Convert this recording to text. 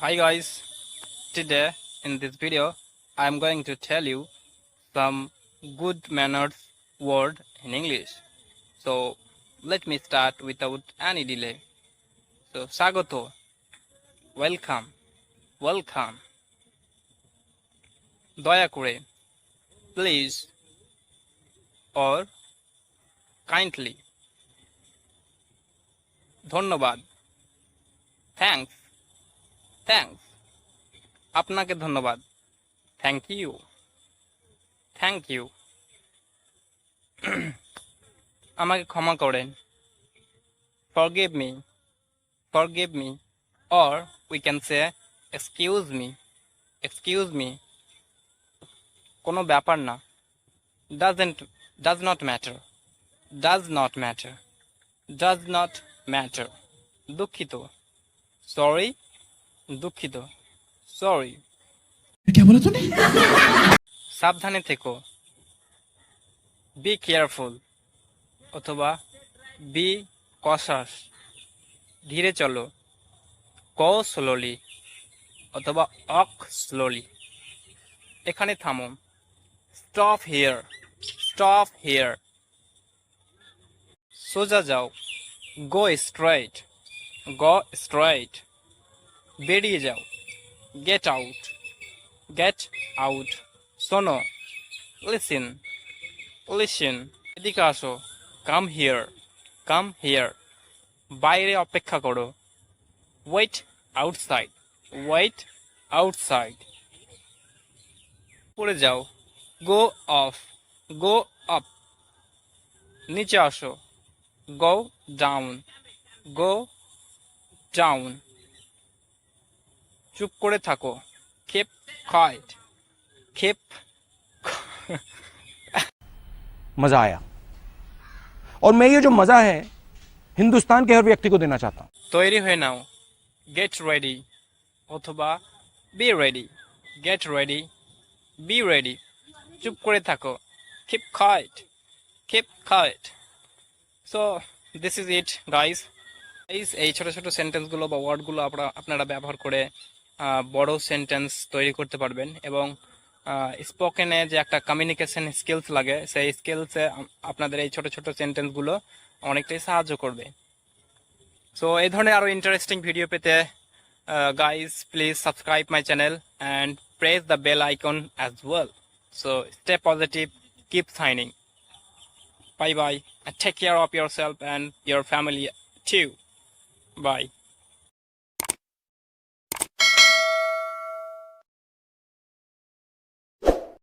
Hi guys, today in this video I am going to tell you some good manners word in English. So let me start without any delay. So Sagoto, welcome, welcome. Daya kore, please or kindly. ধন্যবাদ, thanks, thanks. আপনাকে ধন্যবাদ, thank you, thank you. আমাকে ক্ষমা করেন, forgive me, forgive me, or we can say excuse me, excuse me. কোনো ব্যাপার না, does not matter, does not matter, does not matter. দুঃখিত, sorry, দুঃখিত, sorry. क्या बोला तूने? সাবধানে থেকো, be careful অথবা be cautious. ধীরে চলো, go slowly অথবা walk slowly. এখানে থামো, stop here, stop here. সোজা যাও, go straight, go straight. বেরিয়ে যাও, get out, get out. শোনো, listen, listen. এদিকে আসো, come here, come here. বাইরে অপেক্ষা করো, wait outside, wait outside. পড়ে যাও, go off, go up. নিচে আসো, go down, go down. চুপ করে থাকো, keep quiet, keep. मजा आया और मैं ये जो मजा है हिंदुस्तान के हर व्यक्ति को देना चाहता हूं। তৈরি হয়ে নাও, get ready অথবা be ready, get ready, be ready. চুপ করে থাকো, keep quiet, keep quiet. So this is it guys. এই ছোট ছোট সেন্টেন্সগুলো বা ওয়ার্ডগুলো আপনারা ব্যবহার করে বড় সেন্টেন্স তৈরি করতে পারবেন এবং স্পোকেনে যে একটা কমিউনিকেশন স্কিলস লাগে সেই স্কিলসে আপনাদের এই ছোট ছোট সেন্টেন্সগুলো অনেকটাই সাহায্য করবে। সো এই ধরনের আরও ইন্টারেস্টিং ভিডিও পেতে guys please subscribe my channel and press the bell icon as well. So stay positive, keep signing. Bye bye and take care of yourself and your family too. Bye.